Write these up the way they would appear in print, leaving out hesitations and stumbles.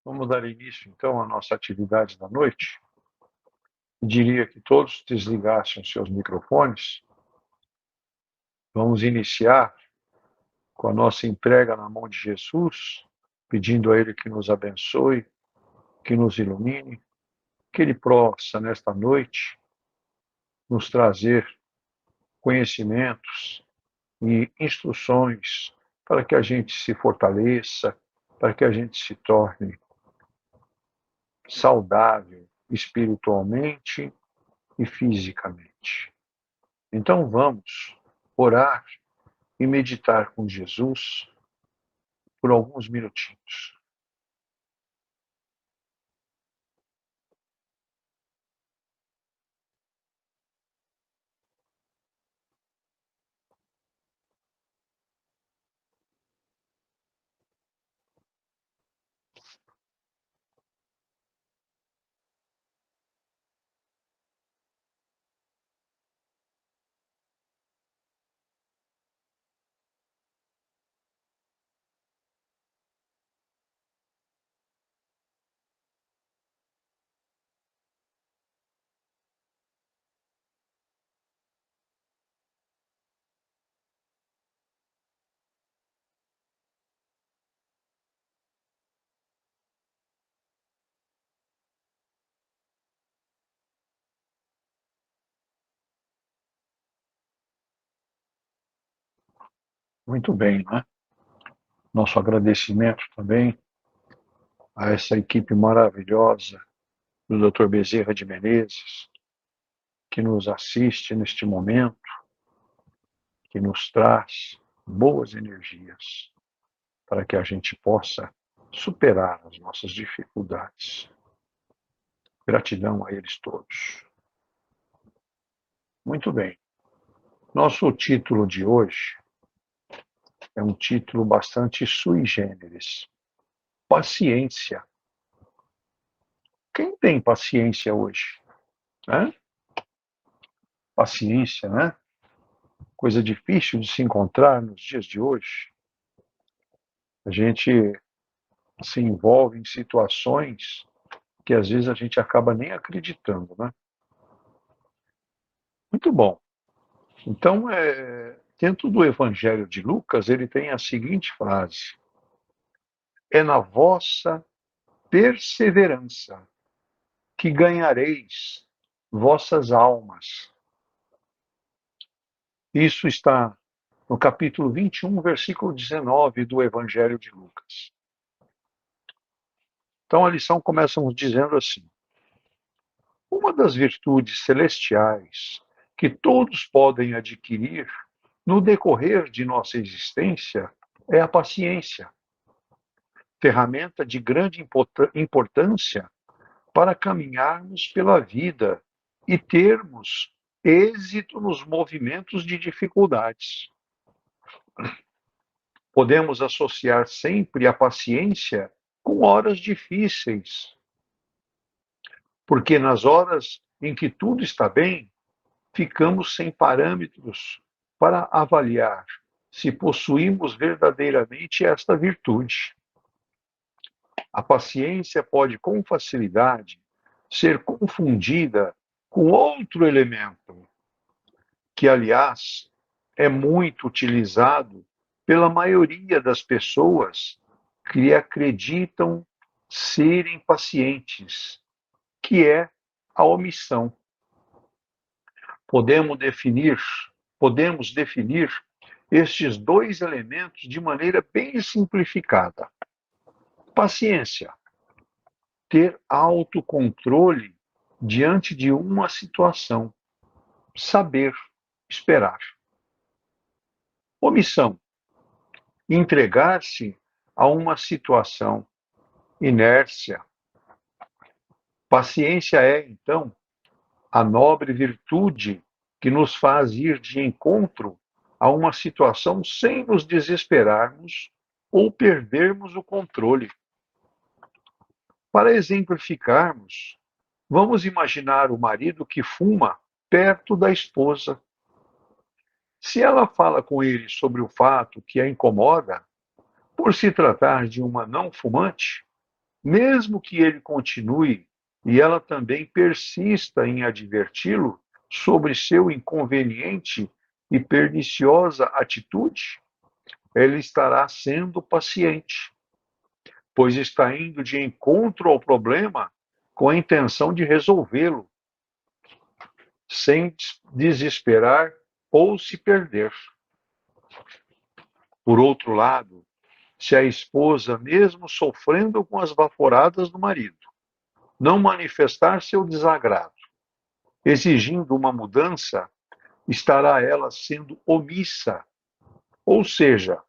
Vamos dar início, então, à nossa atividade da noite. Diria que todos desligassem os seus microfones. Vamos iniciar com a nossa entrega na mão de Jesus, pedindo a Ele que nos abençoe, que nos ilumine, que Ele possa, nesta noite, nos trazer conhecimentos e instruções para que a gente se fortaleça, para que a gente se torne saudável espiritualmente e fisicamente. Então vamos orar e meditar com Jesus por alguns minutinhos. Muito bem, né? Nosso agradecimento também a essa equipe maravilhosa do Dr. Bezerra de Menezes, que nos assiste neste momento, que nos traz boas energias para que a gente possa superar as nossas dificuldades. Gratidão a eles todos. Muito bem. Nosso título de hoje é um título bastante sui generis. Paciência. Quem tem paciência hoje? Né? Paciência, né? Coisa difícil de se encontrar nos dias de hoje. A gente se envolve em situações que às vezes a gente acaba nem acreditando, né? Muito bom. Então, dentro do Evangelho de Lucas, ele tem a seguinte frase: é na vossa perseverança que ganhareis vossas almas. Isso está no capítulo 21, versículo 19 do Evangelho de Lucas. Então a lição começa dizendo assim: uma das virtudes celestiais que todos podem adquirir no decorrer de nossa existência é a paciência, ferramenta de grande importância para caminharmos pela vida e termos êxito nos movimentos de dificuldades. Podemos associar sempre a paciência com horas difíceis, porque nas horas em que tudo está bem, ficamos sem parâmetros para avaliar se possuímos verdadeiramente esta virtude. A paciência pode, com facilidade, ser confundida com outro elemento, que, aliás, é muito utilizado pela maioria das pessoas que acreditam serem pacientes, que é a omissão. Podemos definir, podemos definir estes dois elementos de maneira bem simplificada. Paciência, ter autocontrole diante de uma situação, saber esperar. Omissão, entregar-se a uma situação, inércia. Paciência é, então, a nobre virtude que nos faz ir de encontro a uma situação sem nos desesperarmos ou perdermos o controle. Para exemplificarmos, vamos imaginar o marido que fuma perto da esposa. Se ela fala com ele sobre o fato que a incomoda, por se tratar de uma não fumante, mesmo que ele continue e ela também persista em adverti-lo sobre seu inconveniente e perniciosa atitude, ele estará sendo paciente, pois está indo de encontro ao problema com a intenção de resolvê-lo, sem desesperar ou se perder. Por outro lado, se a esposa, mesmo sofrendo com as baforadas do marido, não manifestar seu desagrado, exigindo uma mudança, estará ela sendo omissa, ou seja,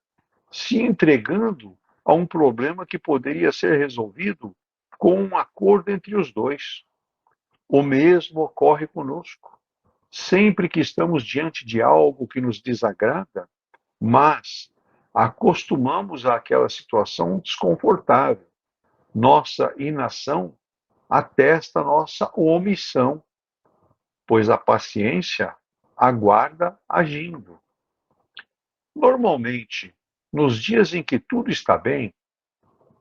se entregando a um problema que poderia ser resolvido com um acordo entre os dois. O mesmo ocorre conosco. Sempre que estamos diante de algo que nos desagrada, mas acostumamos àquela situação desconfortável, nossa inação atesta nossa omissão, pois a paciência aguarda agindo. Normalmente, nos dias em que tudo está bem,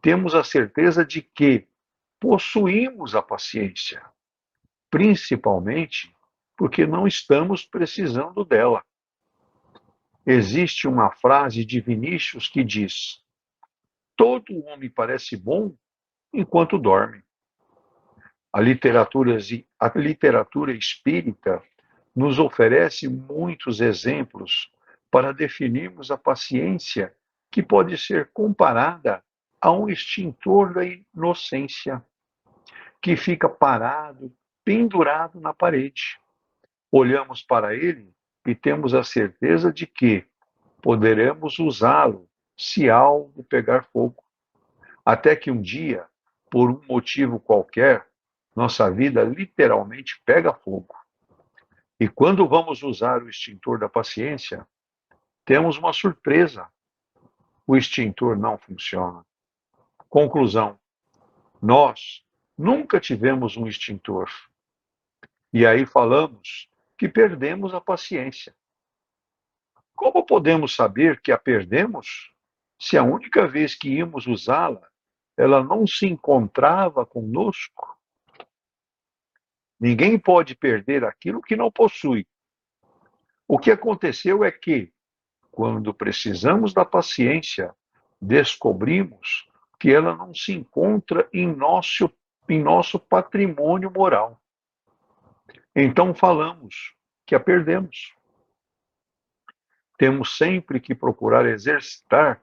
temos a certeza de que possuímos a paciência, principalmente porque não estamos precisando dela. Existe uma frase de Vinícius que diz: todo homem parece bom enquanto dorme. A literatura espírita nos oferece muitos exemplos para definirmos a paciência, que pode ser comparada a um extintor da inocência, que fica parado, pendurado na parede. Olhamos para ele e temos a certeza de que poderemos usá-lo se algo pegar fogo. Até que um dia, por um motivo qualquer, nossa vida literalmente pega fogo. E quando vamos usar o extintor da paciência, temos uma surpresa: o extintor não funciona. Conclusão: nós nunca tivemos um extintor. E aí falamos que perdemos a paciência. Como podemos saber que a perdemos se a única vez que íamos usá-la, ela não se encontrava conosco? Ninguém pode perder aquilo que não possui. O que aconteceu é que, quando precisamos da paciência, descobrimos que ela não se encontra em nosso patrimônio moral. Então falamos que a perdemos. Temos sempre que procurar exercitar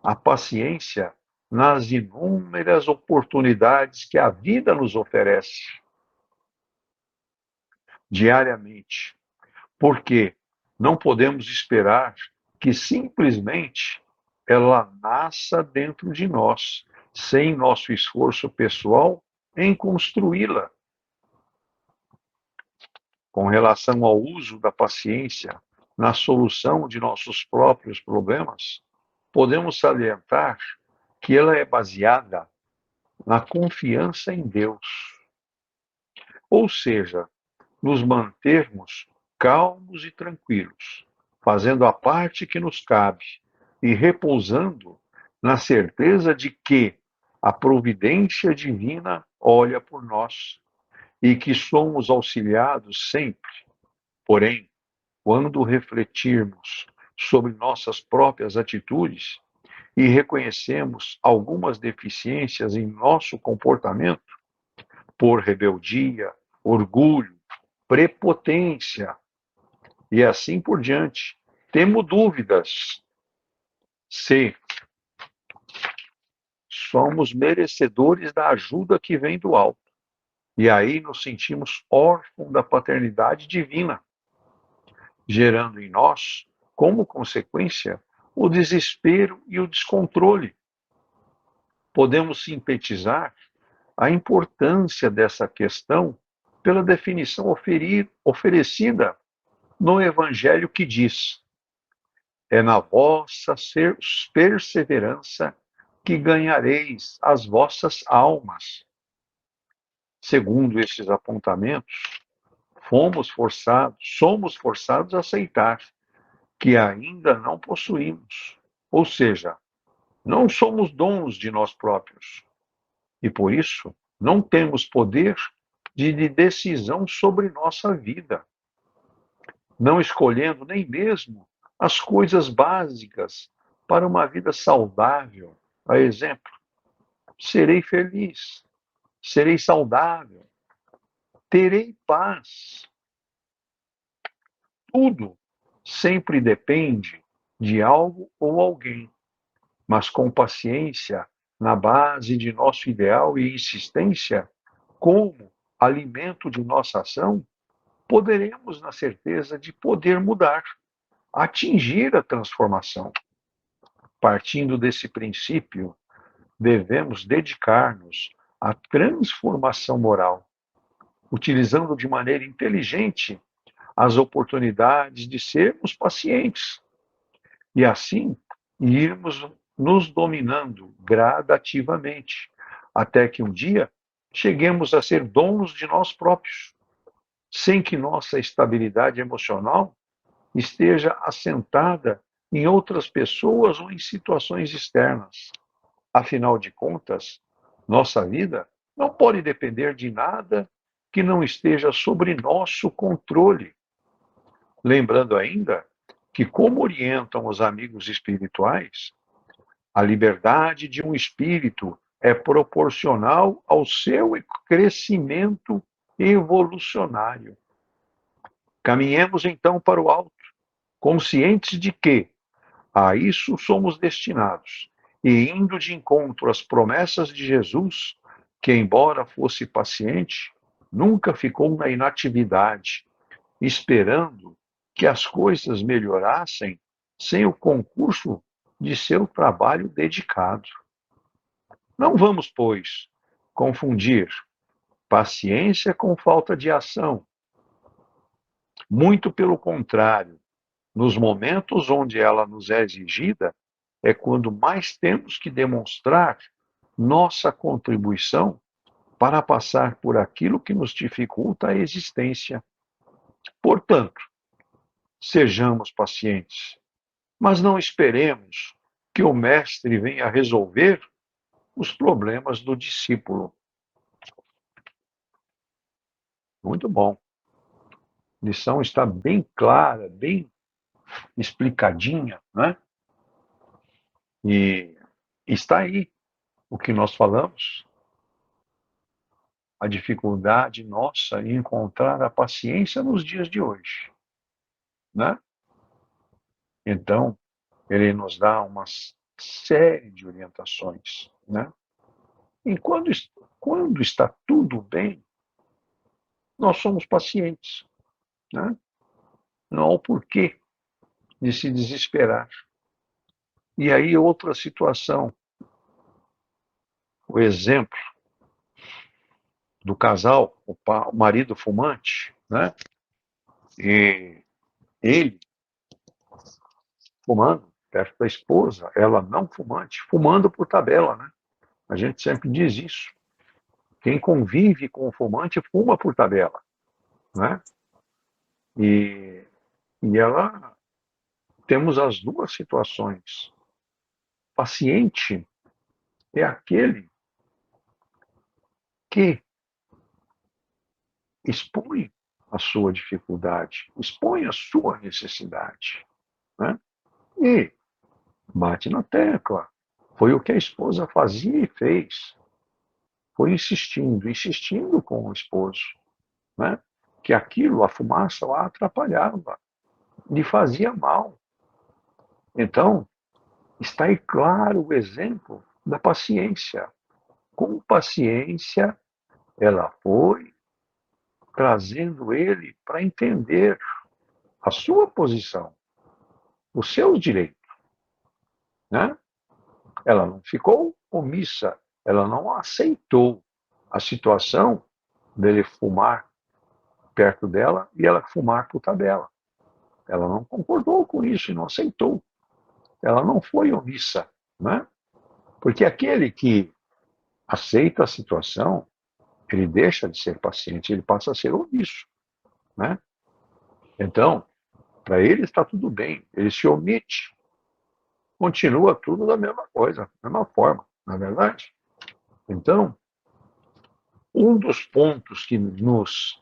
a paciência nas inúmeras oportunidades que a vida nos oferece diariamente, porque não podemos esperar que simplesmente ela nasça dentro de nós, sem nosso esforço pessoal em construí-la. Com relação ao uso da paciência na solução de nossos próprios problemas, podemos salientar que ela é baseada na confiança em Deus, ou seja, nos mantermos calmos e tranquilos, fazendo a parte que nos cabe e repousando na certeza de que a providência divina olha por nós e que somos auxiliados sempre. Porém, quando refletirmos sobre nossas próprias atitudes e reconhecemos algumas deficiências em nosso comportamento, por rebeldia, orgulho, prepotência e assim por diante, temos dúvidas se somos merecedores da ajuda que vem do alto. E aí nos sentimos órfãos da paternidade divina, gerando em nós, como consequência, o desespero e o descontrole. Podemos sintetizar a importância dessa questão pela definição oferecida no Evangelho, que diz: é na vossa perseverança que ganhareis as vossas almas. Segundo esses apontamentos, somos forçados a aceitar que ainda não possuímos, ou seja, não somos donos de nós próprios. e por isso não temos poder de decisão sobre nossa vida, não escolhendo nem mesmo as coisas básicas para uma vida saudável. A exemplo, serei feliz, serei saudável, terei paz. Tudo sempre depende de algo ou alguém, mas com paciência, na base de nosso ideal e insistência, como alimento de nossa ação, poderemos, na certeza de poder mudar, atingir a transformação. Partindo desse princípio, devemos dedicar-nos à transformação moral, utilizando de maneira inteligente as oportunidades de sermos pacientes e assim irmos nos dominando gradativamente, até que um dia cheguemos a ser donos de nós próprios, sem que nossa estabilidade emocional esteja assentada em outras pessoas ou em situações externas. Afinal de contas, nossa vida não pode depender de nada que não esteja sob nosso controle. Lembrando ainda que, como orientam os amigos espirituais, a liberdade de um espírito é proporcional ao seu crescimento evolucionário. Caminhemos então para o alto, conscientes de que a isso somos destinados, e indo de encontro às promessas de Jesus, que, embora fosse paciente, nunca ficou na inatividade, esperando que as coisas melhorassem sem o concurso de seu trabalho dedicado. Não vamos, pois, confundir paciência com falta de ação. Muito pelo contrário, nos momentos onde ela nos é exigida, é quando mais temos que demonstrar nossa contribuição para passar por aquilo que nos dificulta a existência. Portanto, sejamos pacientes, mas não esperemos que o mestre venha resolver os problemas do discípulo. Muito bom. A lição está bem clara, bem explicadinha, né? E está aí o que nós falamos, a dificuldade nossa em encontrar a paciência nos dias de hoje, né? Então, ele nos dá uma série de orientações, né? E quando está tudo bem, nós somos pacientes, né? Não há o porquê de se desesperar. E aí, outra situação, o exemplo do casal, o marido fumante, né? E ele fumando perto da esposa, ela não fumante, fumando por tabela, né? A gente sempre diz isso. Quem convive com o fumante fuma por tabela, né? E, e ela temos as duas situações. Paciente é aquele que expõe a sua dificuldade, expõe a sua necessidade, né? E bate na tecla. Foi o que a esposa fazia e fez. Foi insistindo, insistindo com o esposo, né? Que aquilo, a fumaça lá atrapalhava, lhe fazia mal. Então, está aí claro o exemplo da paciência. Com paciência, ela foi trazendo ele para entender a sua posição, os seus direitos, né? Ela não ficou omissa, ela não aceitou a situação dele fumar perto dela e ela fumar por tabela. Ela não concordou com isso e não aceitou. Ela não foi omissa, né? Porque aquele que aceita a situação, ele deixa de ser paciente, ele passa a ser omisso, né? Então, para ele está tudo bem, ele se omite, continua tudo da mesma coisa, da mesma forma, não é verdade? Então, Um dos pontos que nos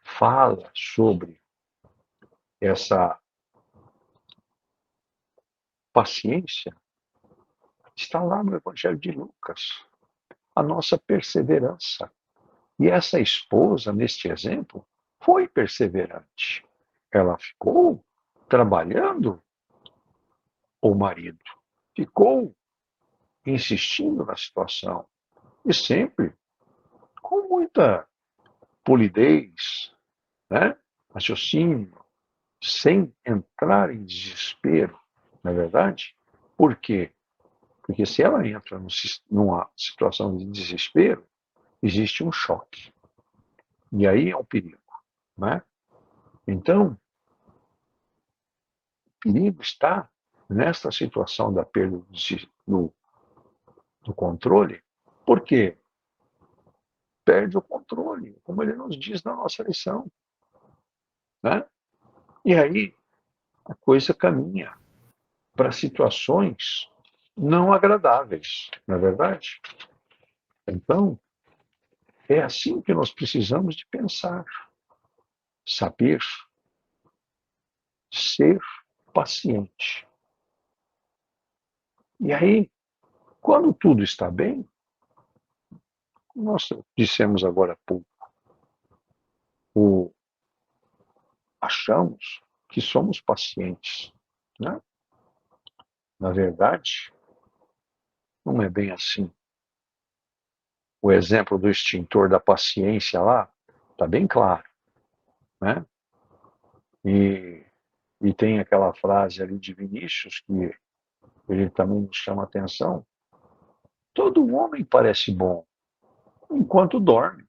fala sobre essa paciência está lá no Evangelho de Lucas, a nossa perseverança. E essa esposa, neste exemplo, foi perseverante. Ela ficou trabalhando o marido, ficou insistindo na situação e sempre com muita polidez, né? Raciocínio, sem entrar em desespero, não é verdade? Por quê? Porque se ela entra numa situação de desespero, existe um choque. E aí é um perigo, né? Então, o perigo está nesta situação da perda do controle. Por quê? Perde o controle, como ele nos diz na nossa lição, né? E aí a coisa caminha para situações não agradáveis, não é verdade? Então, é assim que nós precisamos de pensar, saber ser paciente. E aí, quando tudo está bem, nós dissemos agora há pouco, o, achamos que somos pacientes, né? Na verdade, não é bem assim. O exemplo do extintor da paciência lá está bem claro, né? E, e tem aquela frase ali de Vinícius que ele também nos chama a atenção. Todo homem parece bom enquanto dorme,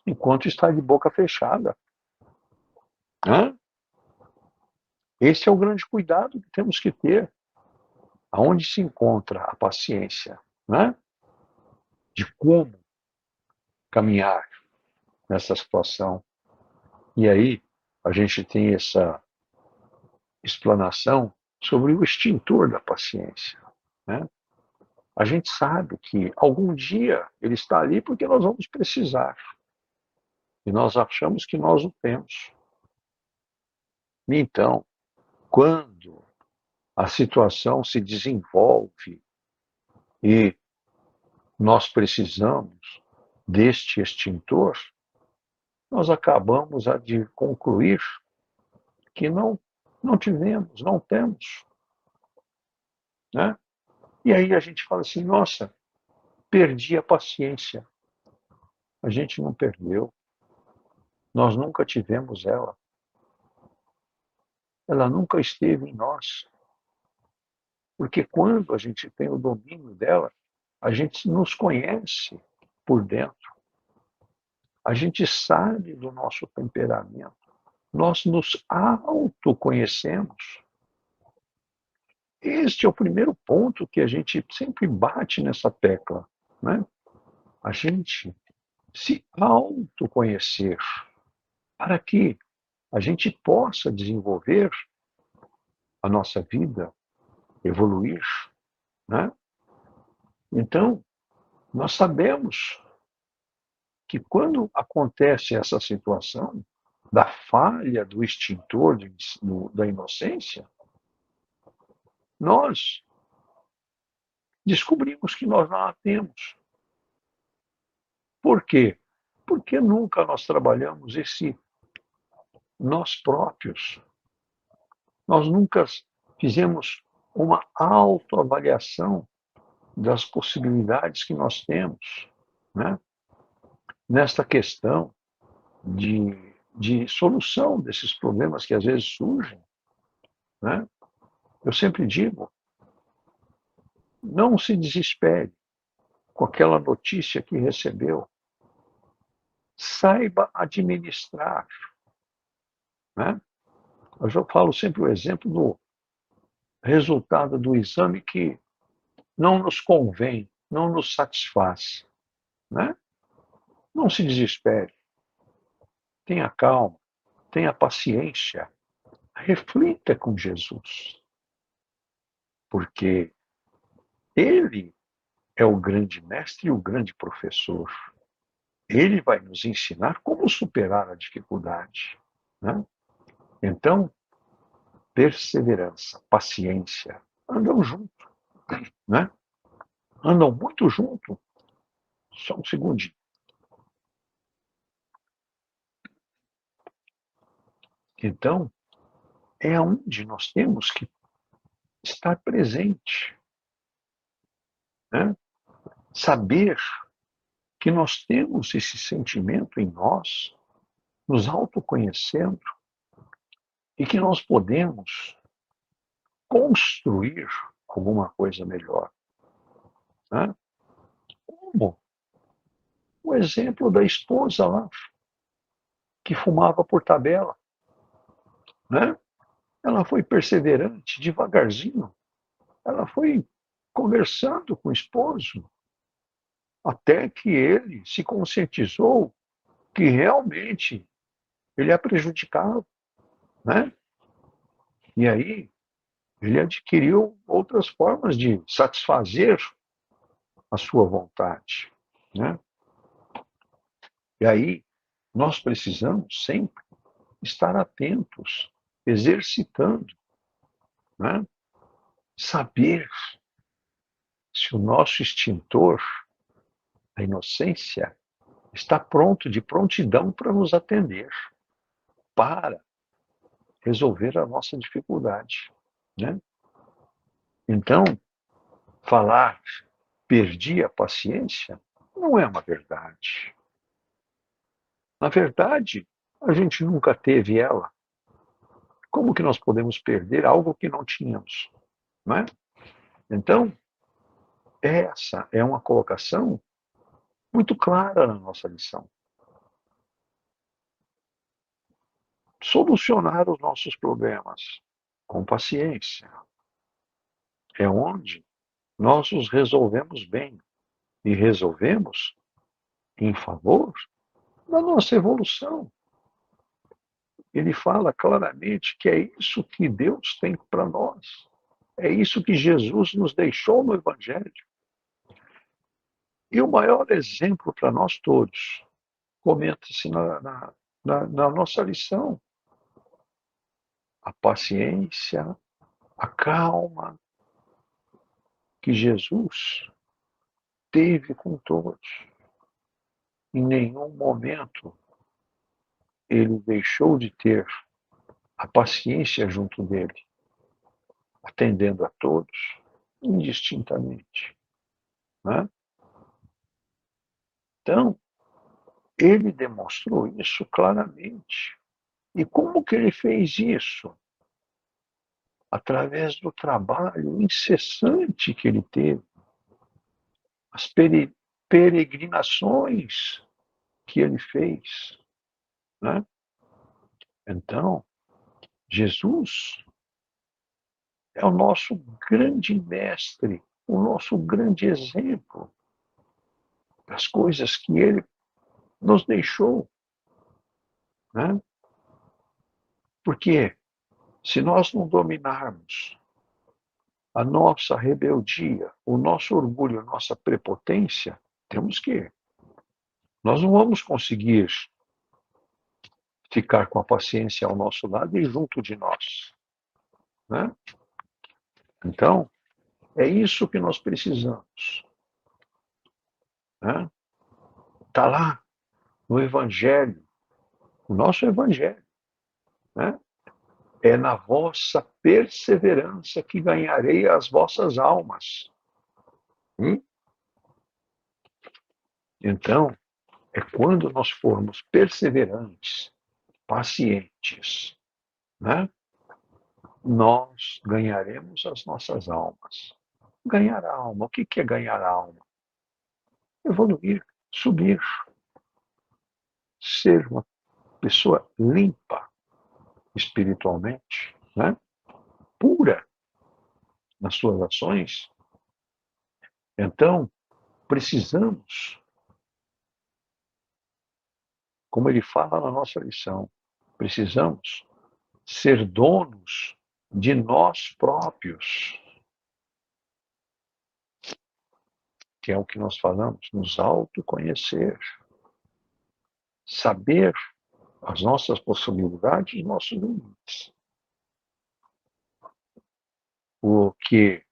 enquanto está de boca fechada, né? Esse é o grande cuidado que temos que ter. Aonde se encontra a paciência, né? De como caminhar nessa situação. E aí a gente tem essa explanação sobre o extintor da paciência, né? A gente sabe que algum dia ele está ali porque nós vamos precisar. E nós achamos que nós o temos. Então, quando a situação se desenvolve e nós precisamos deste extintor, nós acabamos de concluir que não tivemos, não temos, né? E aí a gente fala assim, nossa, perdi a paciência. A gente não perdeu, nós nunca tivemos ela. Ela nunca esteve em nós. Porque quando a gente tem o domínio dela, a gente nos conhece por dentro. A gente sabe do nosso temperamento. Nós nos autoconhecemos. Este é o primeiro ponto que a gente sempre bate nessa tecla, né? A gente se autoconhecer para que a gente possa desenvolver a nossa vida, evoluir, né? Então, nós sabemos que quando acontece essa situação da falha do extintor da inocência, nós descobrimos que nós não a temos. Por quê? Porque nunca nós trabalhamos esse nós próprios. Nós nunca fizemos uma autoavaliação das possibilidades que nós temos, né? Nesta questão de solução desses problemas que às vezes surgem, né? Eu sempre digo, não se desespere com aquela notícia que recebeu. Saiba administrar, né? Eu já falo sempre o exemplo do resultado do exame que não nos convém, não nos satisfaz, né? Não se desespere, tenha calma, tenha paciência, reflita com Jesus, porque ele é o grande mestre e o grande professor. Ele vai nos ensinar como superar a dificuldade, né? Então, perseverança, paciência, andam junto, né? Andam muito junto. Só um segundinho. Então, é onde nós temos que estar presente, né? Saber que nós temos esse sentimento em nós, nos autoconhecendo, e que nós podemos construir alguma coisa melhor, né? Como o exemplo da esposa lá, que fumava por tabela, né? Ela foi perseverante, devagarzinho. Ela foi conversando com o esposo, até que ele se conscientizou que realmente ele a prejudicava, né? E aí ele adquiriu outras formas de satisfazer a sua vontade, né? E aí nós precisamos sempre estar atentos, exercitando, né? Saber se o nosso extintor, a inocência, está pronto, de prontidão para nos atender, para resolver a nossa dificuldade, né? Então, falar perdi a paciência não é uma verdade. Na verdade, a gente nunca teve ela. Como que nós podemos perder algo que não tínhamos, não é? Então, essa é uma colocação muito clara na nossa lição. Solucionar os nossos problemas com paciência é onde nós os resolvemos bem e resolvemos em favor da nossa evolução. Ele fala claramente que é isso que Deus tem para nós. É isso que Jesus nos deixou no Evangelho. E o maior exemplo para nós todos, comenta-se na nossa lição, a paciência, a calma que Jesus teve com todos. Em nenhum momento ele deixou de ter a paciência junto dele, atendendo a todos, indistintamente, né? Então, ele demonstrou isso claramente. E como que ele fez isso? Através do trabalho incessante que ele teve, as peregrinações que ele fez, né? Então, Jesus é o nosso grande mestre, o nosso grande exemplo das coisas que ele nos deixou, né? Porque se nós não dominarmos a nossa rebeldia, o nosso orgulho, a nossa prepotência, temos que. Nós não vamos conseguir ficar com a paciência ao nosso lado e junto de nós, né? Então, é isso que nós precisamos, né? Está lá no Evangelho, o nosso Evangelho, né? É na vossa perseverança que ganharei as vossas almas. Então, é quando nós formos perseverantes, pacientes, né? Nós ganharemos as nossas almas. Ganhar a alma, o que é ganhar a alma? Evoluir, subir, ser uma pessoa limpa espiritualmente, né? Pura nas suas ações. Então, precisamos, como ele fala na nossa lição, precisamos ser donos de nós próprios, que é o que nós falamos, nos autoconhecer, saber as nossas possibilidades, os nossos limites. Porque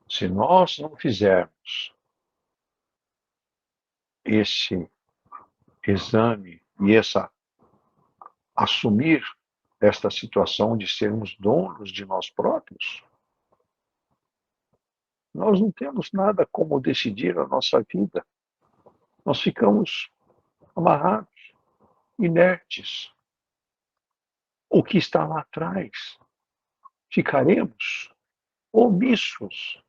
se nós não fizermos esse exame e assumir esta situação de sermos donos de nós próprios, nós não temos nada como decidir a nossa vida. Nós ficamos amarrados, inertes. O que está lá atrás? Ficaremos omissos,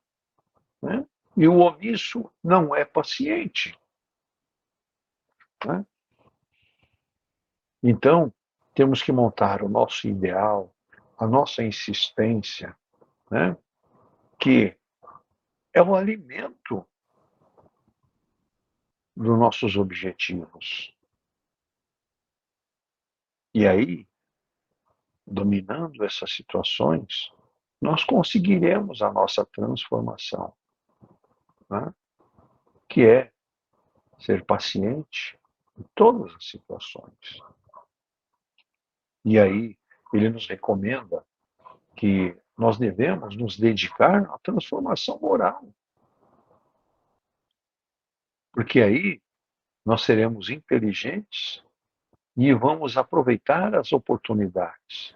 né? E o omisso não é paciente, né? Então, temos que montar o nosso ideal, a nossa insistência, né? Que é o alimento dos nossos objetivos. E aí, dominando essas situações, nós conseguiremos a nossa transformação, né? Que é ser paciente em todas as situações. E aí, ele nos recomenda que nós devemos nos dedicar à transformação moral, porque aí nós seremos inteligentes e vamos aproveitar as oportunidades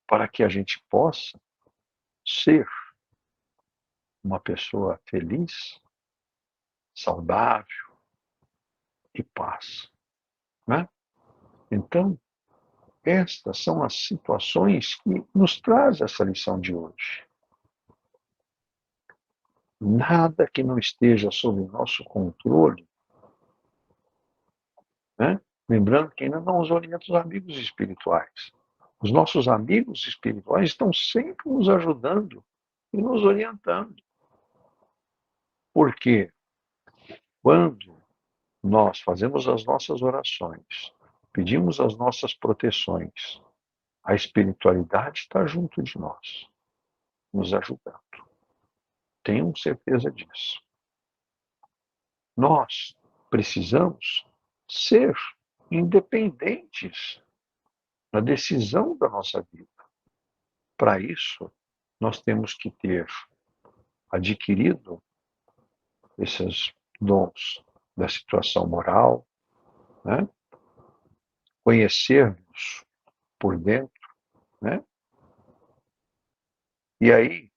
para que a gente possa ser uma pessoa feliz, saudável e paz, né? Então, estas são as situações que nos traz essa lição de hoje. Nada que não esteja sob nosso controle, né? Lembrando que ainda não nos orienta os amigos espirituais. Os nossos amigos espirituais estão sempre nos ajudando e nos orientando. Porque quando nós fazemos as nossas orações, pedimos as nossas proteções, a espiritualidade está junto de nós, nos ajudando. Tenham certeza disso. Nós precisamos ser independentes na decisão da nossa vida. Para isso, nós temos que ter adquirido esses dons da situação moral, né? Conhecermos por dentro, né? E aí,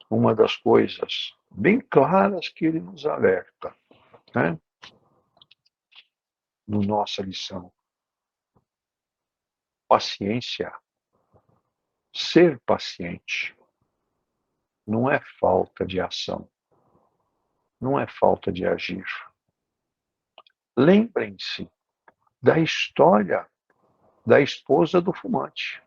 uma das coisas bem claras que ele nos alerta, né? No nossa lição, paciência, ser paciente, não é falta de ação, não é falta de agir. Lembrem-se da história da esposa do fumante.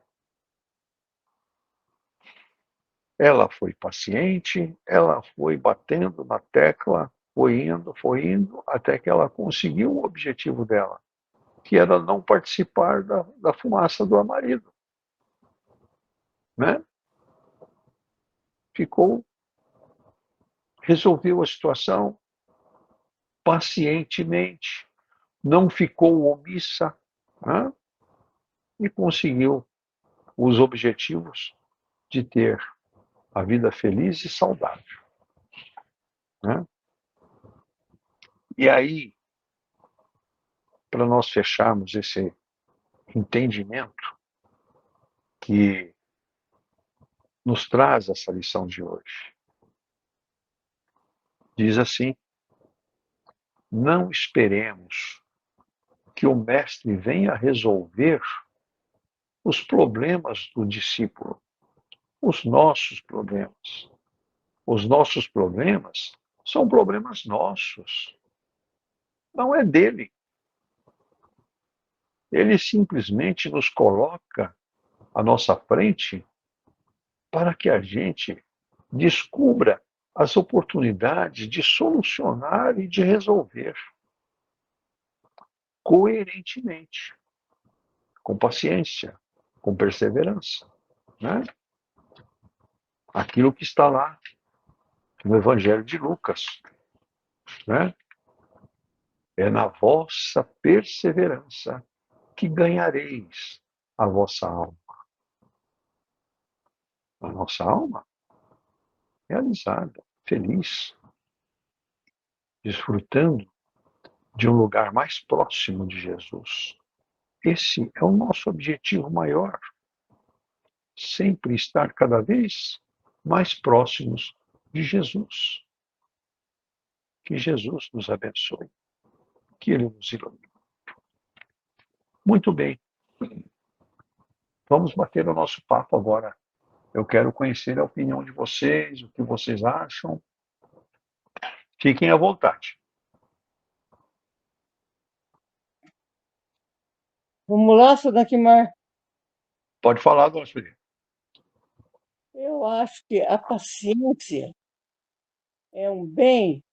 Ela foi paciente, ela foi batendo na tecla, foi indo, até que ela conseguiu o objetivo dela, que era não participar da fumaça do marido, né? Resolveu a situação pacientemente, não ficou omissa, né? E conseguiu os objetivos de ter a vida feliz e saudável, né? E aí, para nós fecharmos esse entendimento que nos traz essa lição de hoje, diz assim: não esperemos que o mestre venha resolver os problemas do discípulo, os nossos problemas. Os nossos problemas são problemas nossos, não é dele. Ele simplesmente nos coloca à nossa frente para que a gente descubra as oportunidades de solucionar e de resolver coerentemente, com paciência, com perseverança, né? Aquilo que está lá no Evangelho de Lucas, né? É na vossa perseverança que ganhareis a vossa alma. A nossa alma realizada, feliz, desfrutando de um lugar mais próximo de Jesus. Esse é o nosso objetivo maior. Sempre estar cada vez mais próximos de Jesus. Que Jesus nos abençoe. Que Ele nos ilumine. Muito bem. Vamos bater o nosso papo agora. Eu quero conhecer a opinião de vocês, o que vocês acham. Fiquem à vontade. Vamos lá, Sodakimar. Pode falar, dona Sueli. Eu acho que a paciência é um bem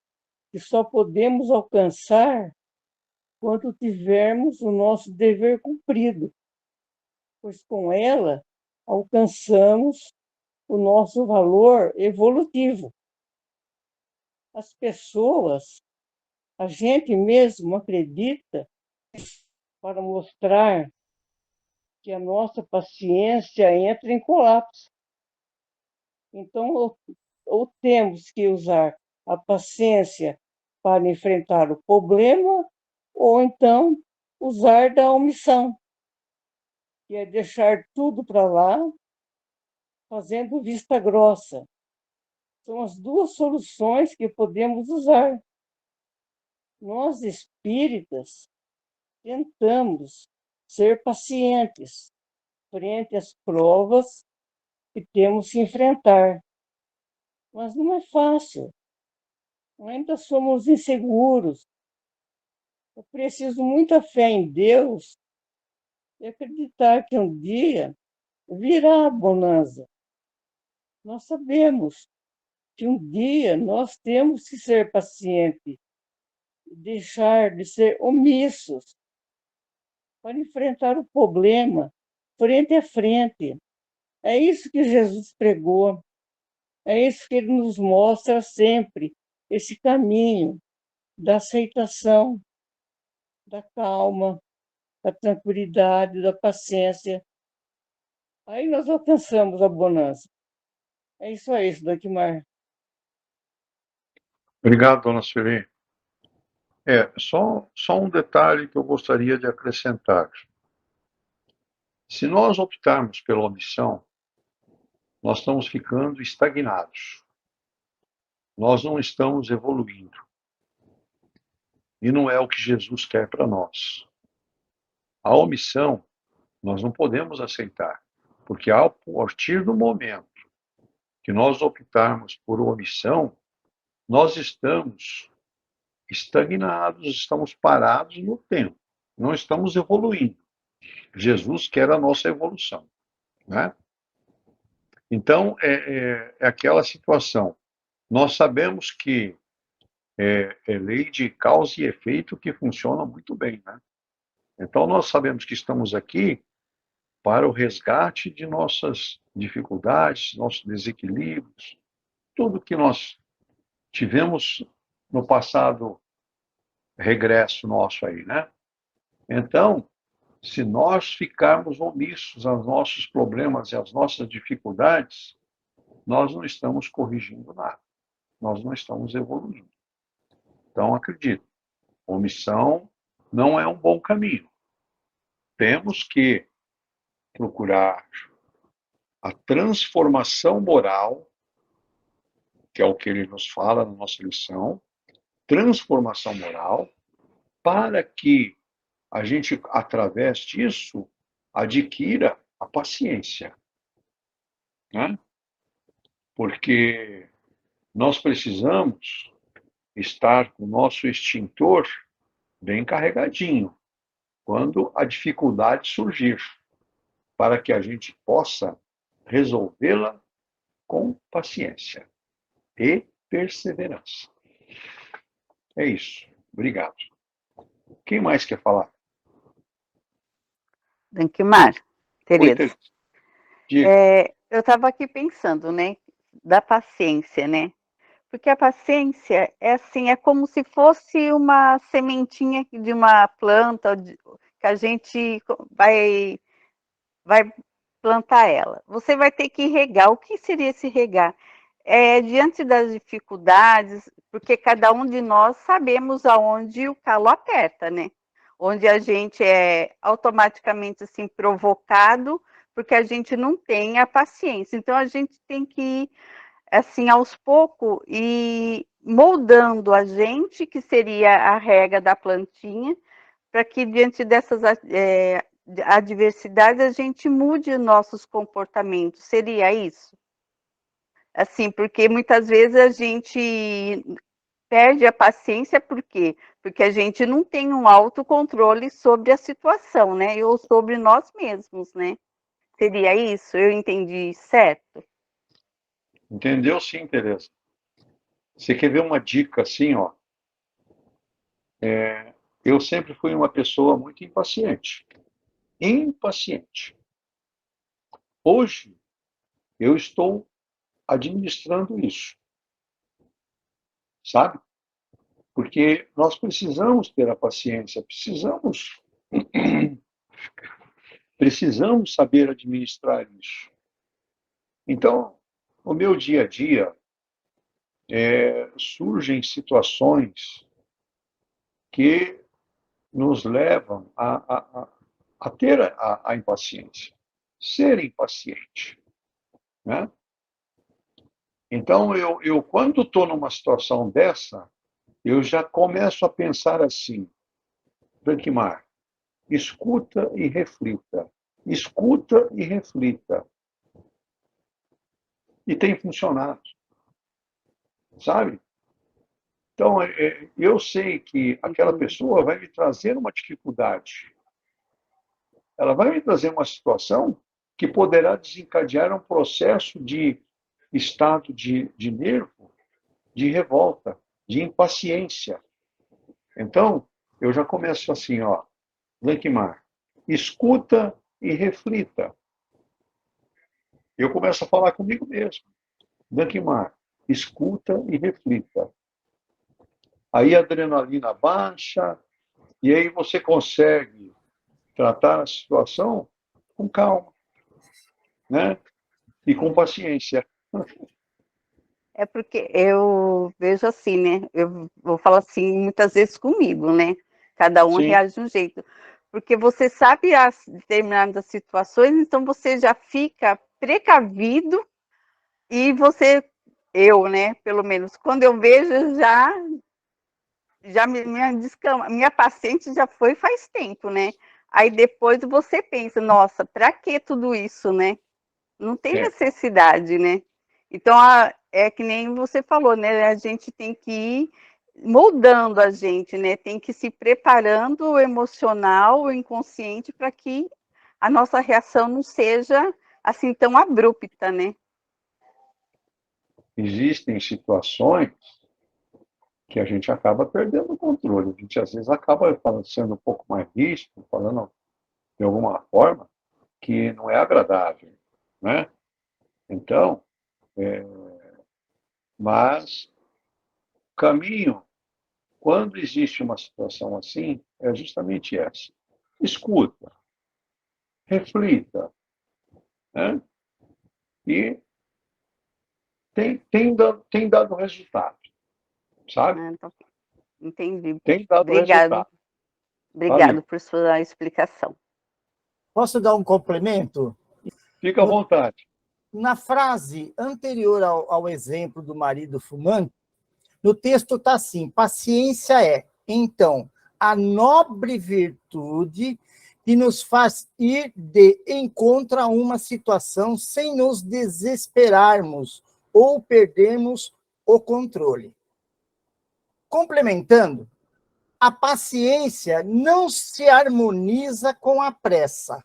que só podemos alcançar quando tivermos o nosso dever cumprido, pois com ela alcançamos o nosso valor evolutivo. As pessoas, a gente mesmo acredita para mostrar que a nossa paciência entra em colapso. Então, ou temos que usar a paciência para enfrentar o problema, ou então usar da omissão, que é deixar tudo para lá, fazendo vista grossa. São as duas soluções que podemos usar. Nós, espíritas, tentamos ser pacientes frente às provas que temos que enfrentar. Mas não é fácil. Ainda somos inseguros. É preciso muita fé em Deus e acreditar que um dia virá a bonança. Nós sabemos que um dia nós temos que ser pacientes, deixar de ser omissos para enfrentar o problema frente a frente. É isso que Jesus pregou, é isso que ele nos mostra sempre, esse caminho da aceitação, da calma, da tranquilidade, da paciência. Aí nós alcançamos a bonança. É isso aí, Dagmar. Obrigado, dona Sueli. Só um detalhe que eu gostaria de acrescentar. Se nós optarmos pela omissão, nós estamos ficando estagnados. Nós não estamos evoluindo. E não é o que Jesus quer para nós. A omissão, nós não podemos aceitar, porque a partir do momento que nós optarmos por omissão, nós estamos estagnados, estamos parados no tempo, não estamos evoluindo. Jesus quer a nossa evolução, né? Então, é aquela situação. Nós sabemos que é lei de causa e efeito que funciona muito bem, né? Então, nós sabemos que estamos aqui para o resgate de nossas dificuldades, nossos desequilíbrios, tudo que nós tivemos no passado regresso nosso aí, né? Então, se nós ficarmos omissos aos nossos problemas e às nossas dificuldades, nós não estamos corrigindo nada, nós não estamos evoluindo. Então, acredito, omissão não é um bom caminho. Temos que procurar a transformação moral, que é o que ele nos fala na nossa lição, transformação moral, para que a gente, através disso, adquira a paciência, né? Porque nós precisamos estar com o nosso extintor bem carregadinho quando a dificuldade surgir, para que a gente possa resolvê-la com paciência e perseverança. É isso. Obrigado. Quem mais quer falar? Dankmar, Oi, Tereza. Eu estava aqui pensando, né, da paciência, né? Porque a paciência é assim, é como se fosse uma sementinha de uma planta que a gente vai plantar ela. Você vai ter que regar. O que seria esse regar? Diante das dificuldades, porque cada um de nós sabemos aonde o calo aperta, né? Onde a gente é automaticamente assim provocado, porque a gente não tem a paciência. Então a gente tem que ir assim aos poucos e moldando a gente, que seria a rega da plantinha, para que diante dessas adversidades a gente mude nossos comportamentos. Seria isso? Assim, porque muitas vezes a gente perde a paciência, por quê? Porque a gente não tem um autocontrole sobre a situação, né? Ou sobre nós mesmos, né? Seria isso? Eu entendi certo? Entendeu sim, Tereza? Você quer ver uma dica assim, ó? Eu sempre fui uma pessoa muito impaciente. Impaciente. Hoje, eu estou administrando isso, sabe? Porque nós precisamos ter a paciência, precisamos saber administrar isso. Então, no meu dia a dia, surgem situações que nos levam a ter a impaciência, ser impaciente, né? Então, eu quando estou numa situação dessa, eu já começo a pensar assim, Brankmar, escuta e reflita. Escuta e reflita. E tem funcionado, sabe? Então, eu sei que aquela pessoa vai me trazer uma dificuldade. Ela vai me trazer uma situação que poderá desencadear um processo de estado de nervo, de revolta, de impaciência. Então, eu já começo assim, ó, Blankmar, escuta e reflita. Eu começo a falar comigo mesmo. Blankmar, escuta e reflita. Aí a adrenalina baixa, e aí você consegue tratar a situação com calma, né? E com paciência. É porque eu vejo assim, né? Eu vou falar assim muitas vezes comigo, né? Cada um Sim, reage de um jeito. Porque você sabe as determinadas situações, então você já fica precavido e eu, né? Pelo menos, quando eu vejo, minha paciente já foi faz tempo, né? Aí depois você pensa, nossa, para que tudo isso, né? Não tem é. necessidade, né? Então, é que nem você falou, né? A gente tem que ir moldando a gente, né? Tem que ir se preparando o emocional, o inconsciente, para que a nossa reação não seja assim tão abrupta, né? Existem situações que a gente acaba perdendo o controle. A gente, às vezes, acaba sendo um pouco mais rígido, falando de alguma forma que não é agradável, né? Então, mas o caminho, quando existe uma situação assim, é justamente essa. Escuta, reflita, né? E tem dado resultado, sabe? Ah, então, entendi. Tem dado Obrigado. resultado. Obrigado Valeu. por sua explicação. Posso dar um complemento? Fica à vontade. Na frase anterior ao exemplo do marido fumante, no texto está assim: paciência é, então, a nobre virtude que nos faz ir de encontro a uma situação sem nos desesperarmos ou perdermos o controle. Complementando, a paciência não se harmoniza com a pressa,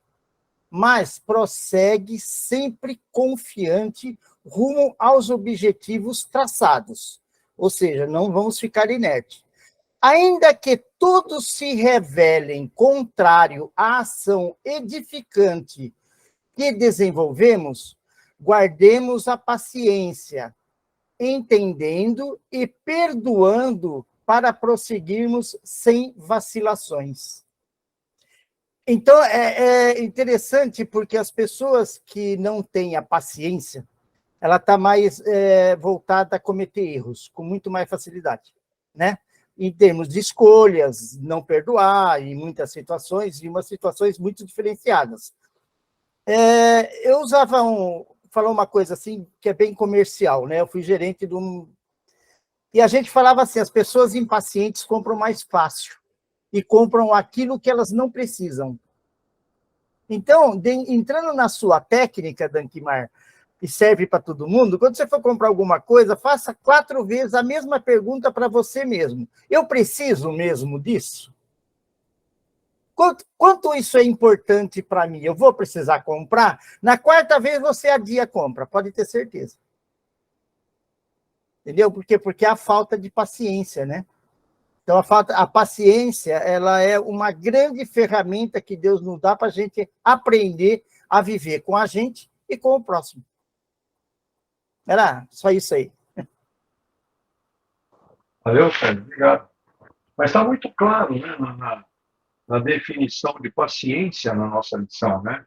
mas prossegue sempre confiante rumo aos objetivos traçados. Ou seja, não vamos ficar inertes. Ainda que todos se revelem contrário à ação edificante que desenvolvemos, guardemos a paciência, entendendo e perdoando para prosseguirmos sem vacilações. Então, é interessante porque as pessoas que não têm a paciência, ela está mais voltada a cometer erros, com muito mais facilidade, né? Em termos de escolhas, não perdoar, em muitas situações, e umas situações muito diferenciadas. Eu falar uma coisa assim, que é bem comercial, né? Eu fui gerente de um... E a gente falava assim, as pessoas impacientes compram mais fácil, e compram aquilo que elas não precisam. Então, entrando na sua técnica, Dankmar, que serve para todo mundo, quando você for comprar alguma coisa, faça 4 vezes a mesma pergunta para você mesmo. Eu preciso mesmo disso? Quanto isso é importante para mim? Eu vou precisar comprar? Na 4ª vez você adia a compra, pode ter certeza. Entendeu? Por quê? Porque é a falta de paciência, né? Então, a paciência, ela é uma grande ferramenta que Deus nos dá para a gente aprender a viver com a gente e com o próximo. Era só isso aí. Valeu, Sérgio, obrigado. Mas está muito claro, né, na definição de paciência na nossa lição, né?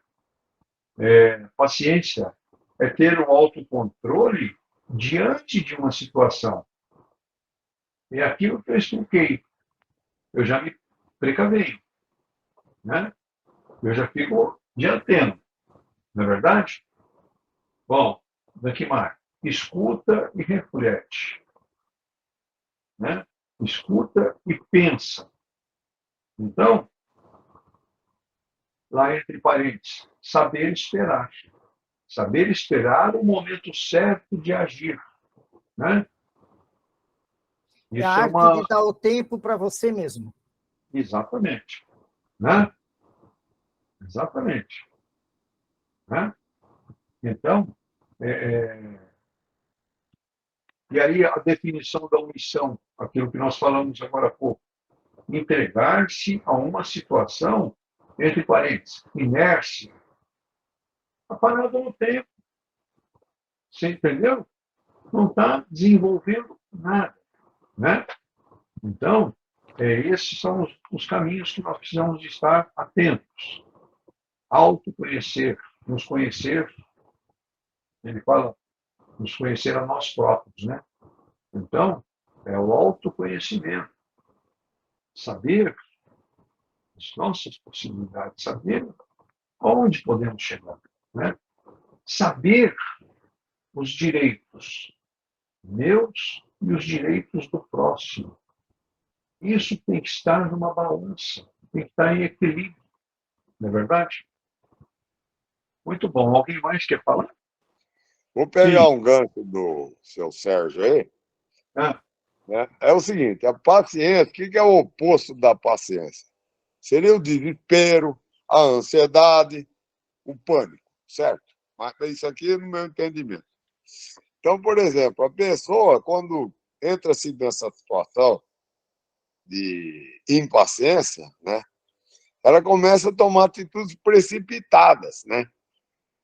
Paciência é ter um autocontrole diante de uma situação. É aquilo que eu expliquei. Eu já me precaveio, né? Eu já fico de antena, não é verdade? Bom, Dankmar, escuta e reflete, né? Escuta e pensa. Então, lá entre parênteses, saber esperar. Saber esperar o momento certo de agir, né? É a Isso é arte uma... de dar o tempo para você mesmo. Exatamente, né? Exatamente, né? Então, e aí a definição da omissão, aquilo que nós falamos agora há pouco, entregar-se a uma situação, entre parênteses, inércia, a parada no tempo, você entendeu? Não está desenvolvendo nada, né? Então, esses são os caminhos que nós precisamos estar atentos. Autoconhecer, nos conhecer, ele fala, nos conhecer a nós próprios, né? Então, é o autoconhecimento, saber as nossas possibilidades, saber onde podemos chegar, né? Saber os direitos meus e os direitos do próximo. Isso tem que estar numa balança, tem que estar em equilíbrio, não é verdade? Muito bom. Alguém mais quer falar? Vou pegar Sim. um gancho do seu Sérgio aí. Ah, Né? É o seguinte, a paciência, o que é o oposto da paciência? Seria o desespero, a ansiedade, o pânico, certo? Mas isso aqui é no meu entendimento. Então, por exemplo, a pessoa, quando entra-se nessa situação de impaciência, né, ela começa a tomar atitudes precipitadas, né?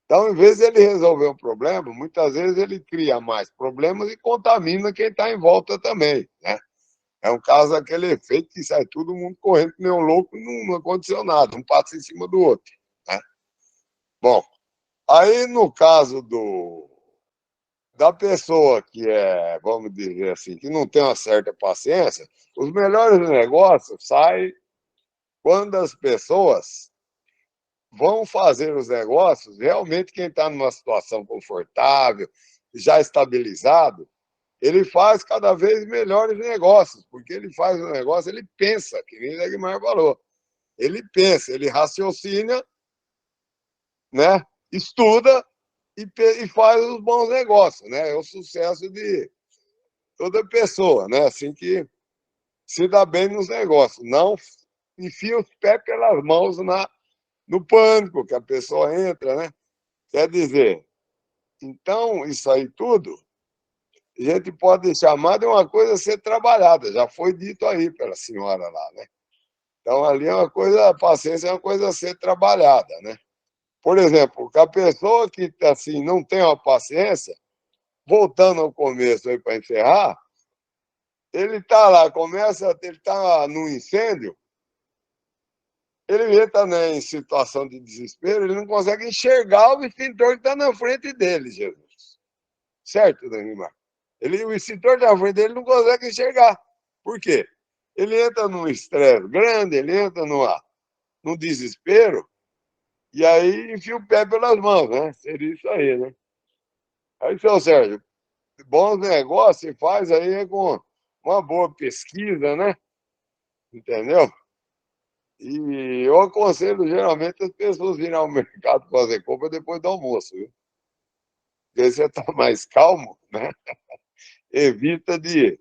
Então, em vez de ele resolver o problema, muitas vezes ele cria mais problemas e contamina quem está em volta também, né? É um caso daquele efeito que sai todo mundo correndo que nem um louco e não aconteceu nada, um passa em cima do outro, né? Bom, aí no caso da pessoa que vamos dizer assim, que não tem uma certa paciência, os melhores negócios saem quando as pessoas vão fazer os negócios, realmente quem está numa situação confortável, já estabilizado, ele faz cada vez melhores negócios, porque ele faz o negócio, ele pensa, que nem o Dagmar falou. Ele pensa, ele raciocina, né? Estuda e faz os bons negócios, né? É o sucesso de toda pessoa, né? Assim que se dá bem nos negócios. Não enfia os pés pelas mãos no pânico que a pessoa entra, né? Quer dizer, então, isso aí tudo, a gente pode chamar de uma coisa a ser trabalhada, já foi dito aí pela senhora lá, né? Então, ali é uma coisa, a paciência é uma coisa a ser trabalhada, né? Por exemplo, a pessoa que assim, não tem uma paciência, voltando ao começo aí para encerrar, ele está lá, ele está no incêndio, ele entra, né, em situação de desespero, ele não consegue enxergar o extintor que está na frente dele, Jesus. Certo, Danimar? O extintor está na frente dele, não consegue enxergar. Por quê? Ele entra num estresse grande, ele entra num desespero, e aí enfia o pé pelas mãos, né? Seria isso aí, né? Aí, seu Sérgio, bons negócios você faz aí com uma boa pesquisa, né? Entendeu? E eu aconselho geralmente as pessoas virem ao mercado fazer compra depois do almoço, viu? Porque você está mais calmo, né? Evita de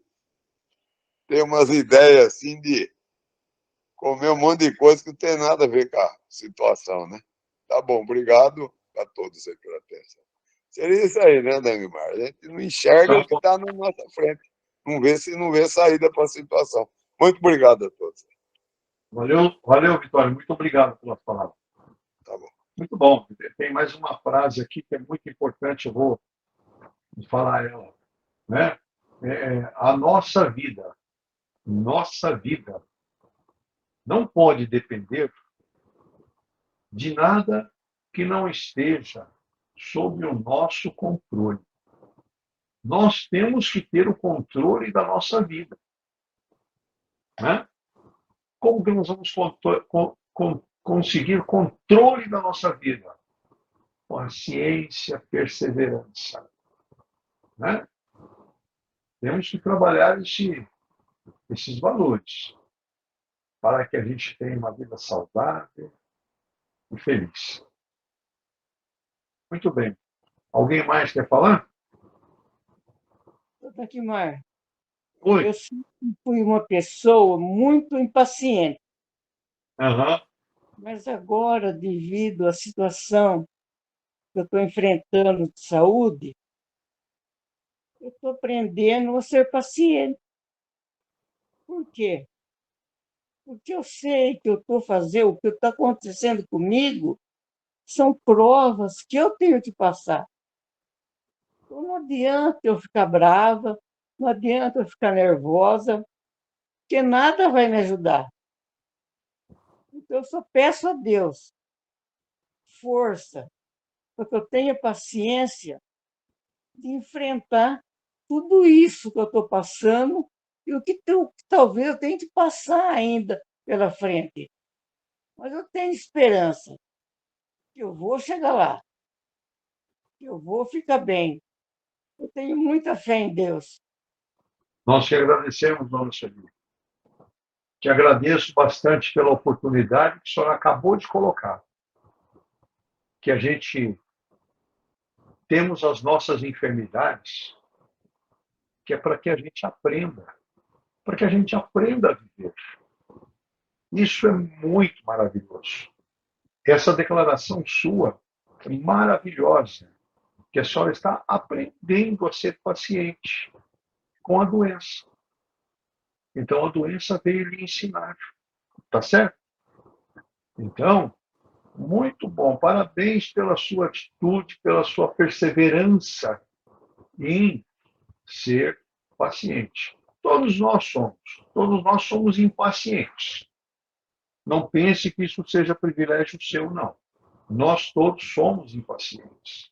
ter umas ideias assim de comer um monte de coisa que não tem nada a ver com a situação, né? Tá bom, obrigado a todos aí pela atenção. Seria isso aí, né, Dangmar? A gente não enxerga o que está na nossa frente. Não vê saída para a situação. Muito obrigado a todos. Valeu, Vitória. Muito obrigado pelas palavras. Tá bom. Muito bom. Tem mais uma frase aqui que é muito importante, eu vou falar ela. Né? A nossa vida não pode depender de nada que não esteja sob o nosso controle. Nós temos que ter o controle da nossa vida. Né? Como que nós vamos conseguir controle da nossa vida? Paciência, perseverança. Né? Temos que trabalhar esses valores para que a gente tenha uma vida saudável e feliz. Muito bem. Alguém mais quer falar? Taquimar, Oi. eu sempre fui uma pessoa muito impaciente, Aham. mas agora, devido à situação que eu estou enfrentando de saúde, eu estou aprendendo a ser paciente. Por quê? Porque eu sei que eu estou fazendo, o que está acontecendo comigo são provas que eu tenho que passar. Então, não adianta eu ficar brava, não adianta eu ficar nervosa, porque nada vai me ajudar. Então, eu só peço a Deus força, para que eu tenha paciência de enfrentar tudo isso que eu estou passando e o que talvez eu tenha que passar ainda pela frente. Mas eu tenho esperança que eu vou chegar lá, que eu vou ficar bem. Eu tenho muita fé em Deus. Nós te agradecemos, dona Celina. Te agradeço bastante pela oportunidade que a senhora acabou de colocar. Que a gente temos as nossas enfermidades, que é para que a gente aprenda. Para que a gente aprenda a viver. Isso é muito maravilhoso. Essa declaração sua é maravilhosa, que a senhora está aprendendo a ser paciente com a doença. Então, a doença veio lhe ensinar. Tá certo? Então, muito bom. Parabéns pela sua atitude, pela sua perseverança em ser paciente. Todos nós somos impacientes. Não pense que isso seja privilégio seu, não. Nós todos somos impacientes.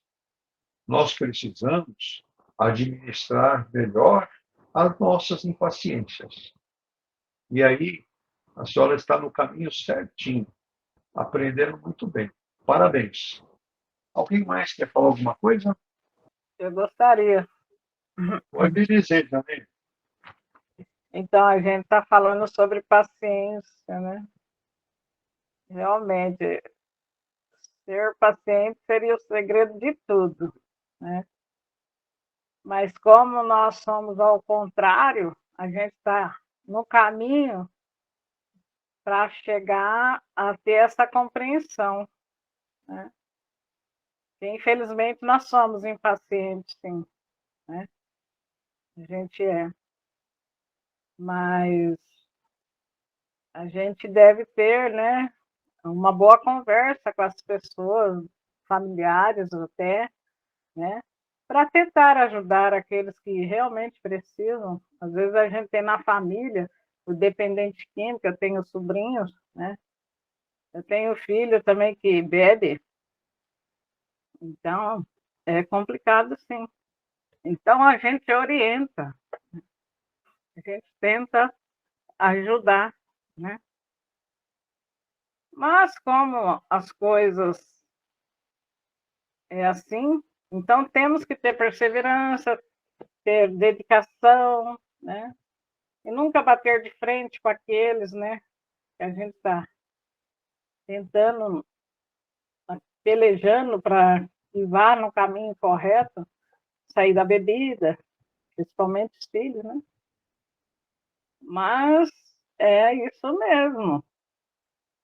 Nós precisamos administrar melhor as nossas impaciências. E aí, a senhora está no caminho certinho, aprendendo muito bem. Parabéns. Alguém mais quer falar alguma coisa? Eu gostaria. Pode dizer também. Então, a gente está falando sobre paciência, né? Realmente, ser paciente seria o segredo de tudo, né? Mas como nós somos ao contrário, a gente está no caminho para chegar a ter essa compreensão, né? E, infelizmente, nós somos impacientes, sim, né? A gente é. Mas a gente deve ter, né, uma boa conversa com as pessoas, familiares até, né, para tentar ajudar aqueles que realmente precisam. Às vezes a gente tem na família o dependente químico, eu tenho sobrinhos, né? Eu tenho filho também que bebe, então é complicado, sim. Então a gente orienta, a gente tenta ajudar, né? Mas como as coisas é assim, então temos que ter perseverança, ter dedicação, né? E nunca bater de frente com aqueles, né? Que a gente está tentando, pelejando para que vá no caminho correto, sair da bebida, principalmente os filhos, né? Mas é isso mesmo.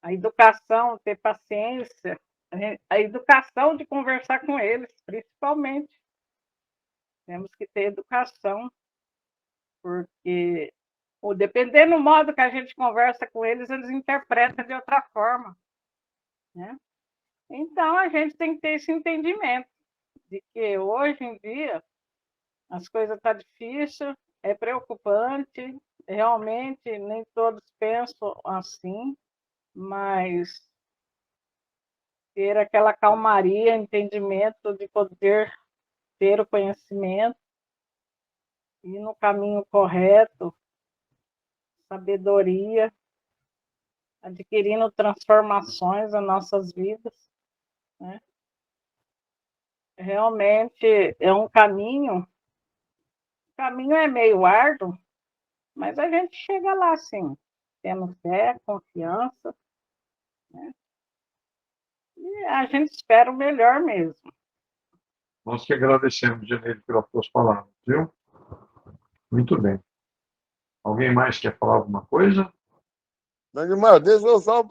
A educação, ter paciência, a educação de conversar com eles, principalmente. Temos que ter educação, porque dependendo do modo que a gente conversa com eles, eles interpretam de outra forma, né? Então, a gente tem que ter esse entendimento de que hoje em dia as coisas estão difíceis, é preocupante, realmente nem todos pensam assim, mas ter aquela calmaria, entendimento de poder ter o conhecimento e no caminho correto, sabedoria, adquirindo transformações nas nossas vidas, né? Realmente é um caminho, o caminho é meio árduo, mas a gente chega lá, sim, tendo fé, confiança, né? E a gente espera o melhor mesmo. Nós que agradecemos, Janeiro, pelas suas palavras, viu? Muito bem. Alguém mais quer falar alguma coisa? Mas deixa eu só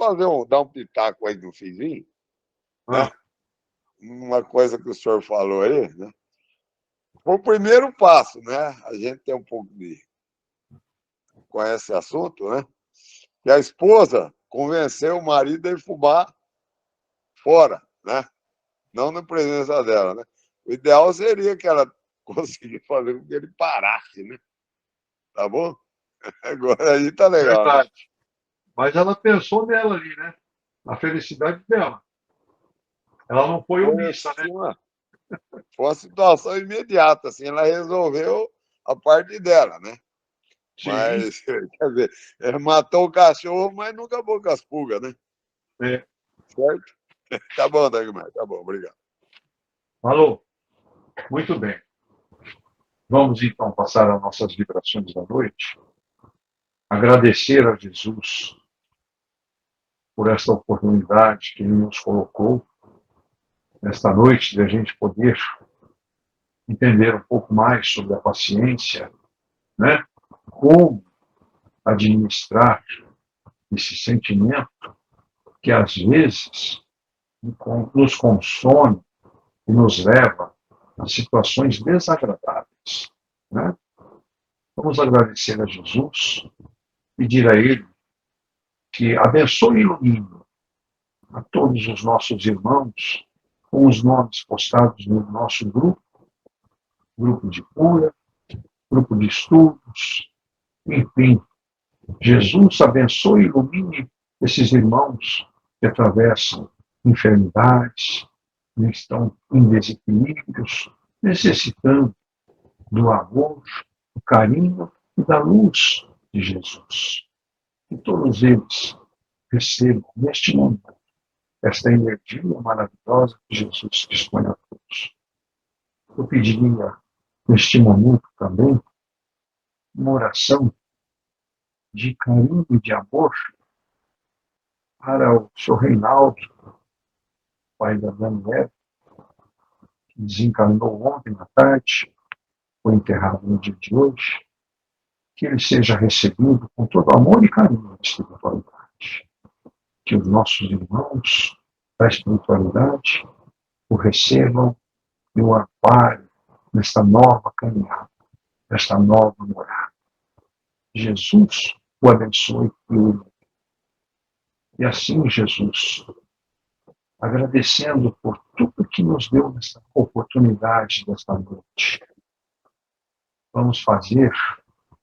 dar um pitaco aí no finzinho, né? Uma coisa que o senhor falou aí, né? Foi o primeiro passo, né? A gente tem um pouco de conhece esse assunto, né? Que a esposa convenceu o marido a ir fumar fora, né? Não na presença dela, né? O ideal seria que ela conseguisse fazer com que ele parasse, né? Tá bom? Agora aí tá legal, né? Verdade. Mas ela pensou nela ali, né? Na felicidade dela. Ela não foi omissa, né? Foi uma situação imediata, assim, ela resolveu a parte dela, né? Sim. Mas, quer dizer, matou o cachorro, mas não acabou com as pulgas, né? É. Certo? Tá bom, Dagmar, tá bom, obrigado. Falou. Muito bem. Vamos então passar as nossas vibrações da noite. Agradecer a Jesus por esta oportunidade que ele nos colocou nesta noite de a gente poder entender um pouco mais sobre a paciência, né? Como administrar esse sentimento que às vezes nos consome e nos leva a situações desagradáveis, né? Vamos agradecer a Jesus, pedir a Ele que abençoe e ilumine a todos os nossos irmãos com os nomes postados no nosso grupo de cura, grupo de estudos, enfim. Jesus abençoe e ilumine esses irmãos que atravessam enfermidades, que estão em desequilíbrios, necessitando do amor, do carinho e da luz de Jesus. Que todos eles recebam neste momento esta energia maravilhosa que Jesus dispõe a todos. Eu pediria neste momento também uma oração de carinho e de amor para o senhor Reinaldo, pai da Daniela, que desencarnou ontem à tarde, foi enterrado no dia de hoje, que ele seja recebido com todo amor e carinho da espiritualidade. Que os nossos irmãos da espiritualidade o recebam e o amparem nesta nova caminhada, nesta nova morada. Jesus o abençoe e o ilumine. E assim, Jesus, agradecendo por tudo que nos deu nessa oportunidade desta noite. Vamos fazer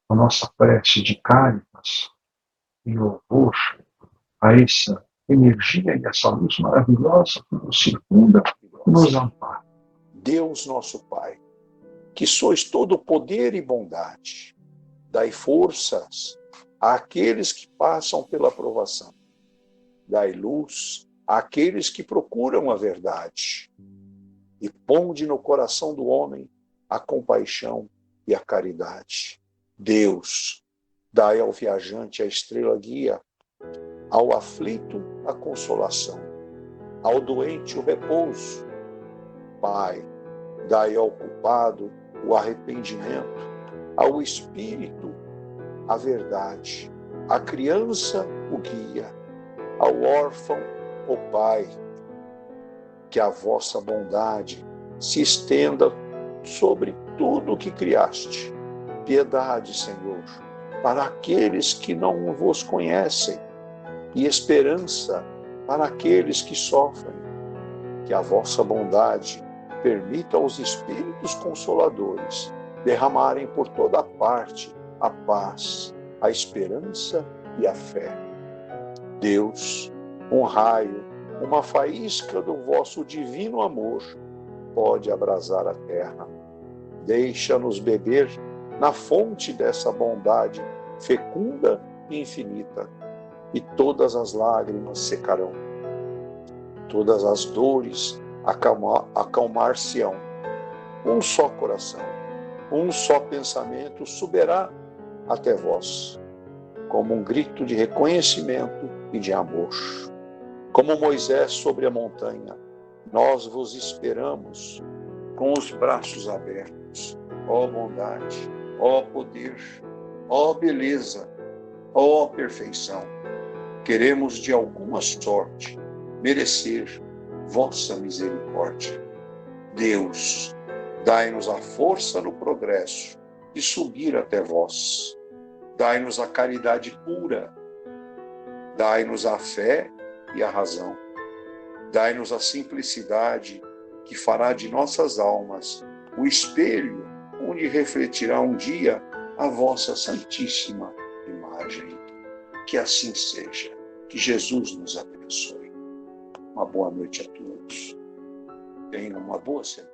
a nossa prece de Cáritas em louvor a essa energia e essa luz maravilhosa que nos circunda e nos ampara. Deus nosso Pai, que sois todo poder e bondade, dai forças àqueles que passam pela provação. Dai luz àqueles que procuram a verdade. E ponde no coração do homem a compaixão e a caridade. Deus, dai ao viajante a estrela guia, ao aflito a consolação, ao doente o repouso. Pai, dai ao culpado o arrependimento, ao espírito a verdade, à criança o guia, ao órfão o Pai. Que a vossa bondade se estenda sobre tudo o que criaste. Piedade, Senhor, para aqueles que não vos conhecem, e esperança para aqueles que sofrem. Que a vossa bondade permita aos Espíritos Consoladores derramarem por toda parte a paz, a esperança e a fé. Deus, um raio, uma faísca do vosso divino amor pode abrasar a terra. Deixa-nos beber na fonte dessa bondade fecunda e infinita, e todas as lágrimas secarão. Todas as dores acalmar-se-ão. Um só coração, um só pensamento subirá até vós, como um grito de reconhecimento e de amor. Como Moisés sobre a montanha, nós vos esperamos com os braços abertos. Ó bondade, ó poder, ó beleza, ó perfeição. Queremos de alguma sorte merecer vossa misericórdia. Deus, dai-nos a força no progresso de subir até vós. Dai-nos a caridade pura. Dai-nos a fé e a razão. Dai-nos a simplicidade que fará de nossas almas o espelho onde refletirá um dia a vossa santíssima imagem. Que assim seja. Que Jesus nos abençoe. Uma boa noite a todos. Tenham uma boa semana.